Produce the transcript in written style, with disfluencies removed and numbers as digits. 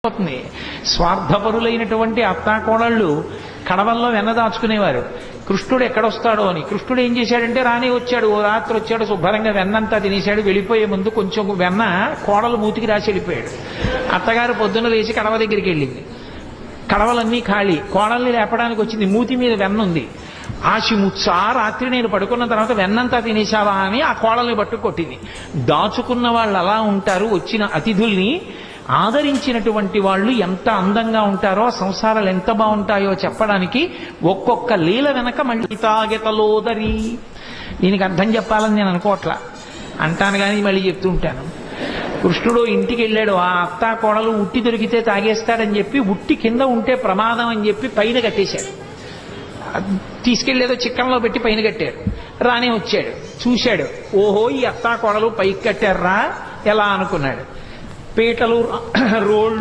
అవుతుంది. స్వార్థపరులైనటువంటి అత్తాకోడళ్ళు కడవల్లో వెన్న దాచుకునేవారు. కృష్ణుడు ఎక్కడొస్తాడో అని. కృష్ణుడు ఏం చేశాడంటే రానే వచ్చాడు, ఓ రాత్రి వచ్చాడు, శుభ్రంగా వెన్నంతా తినేశాడు. వెళ్ళిపోయే ముందు కొంచెం వెన్న కోడలు మూతికి రాసి వెళ్ళిపోయాడు. అత్తగారు పొద్దున్న లేచి కడవ దగ్గరికి వెళ్ళింది. కడవలన్నీ ఖాళీ. కోడల్ని లేపడానికి వచ్చింది. మూతి మీద వెన్న ఉంది. ఆశిముత్సా రాత్రి నేను పడుకున్న తర్వాత వెన్నంతా తినేశావా అని ఆ కోడల్ని పట్టు కొట్టింది. దాచుకున్న వాళ్ళు అలా ఉంటారు. వచ్చిన అతిథుల్ని ఆదరించినటువంటి వాళ్ళు ఎంత అందంగా ఉంటారో, సంసారాలు ఎంత బాగుంటాయో చెప్పడానికి ఒక్కొక్క లీల వెనక మళ్ళీ తాగెతలోదరి. దీనికి అర్థం చెప్పాలని నేను అనుకోవట్లా, అంటాను కానీ మళ్ళీ చెప్తూ ఉంటాను. కృష్ణుడు ఇంటికి వెళ్ళాడు. ఆ అత్తా కోడలు ఉట్టి దొరికితే తాగేస్తాడని చెప్పి ఉట్టి కింద ఉంటే ప్రమాదం అని చెప్పి పైన కట్టేశాడు. తీసుకెళ్లేదో చిక్కంలో పెట్టి పైన కట్టారు. రానే వచ్చాడు, చూశాడు. ఓహో, ఈ అత్తా కోడలు పైకి కట్టారా ఎలా అనుకున్నాడు. పీటలు, రోళ్లు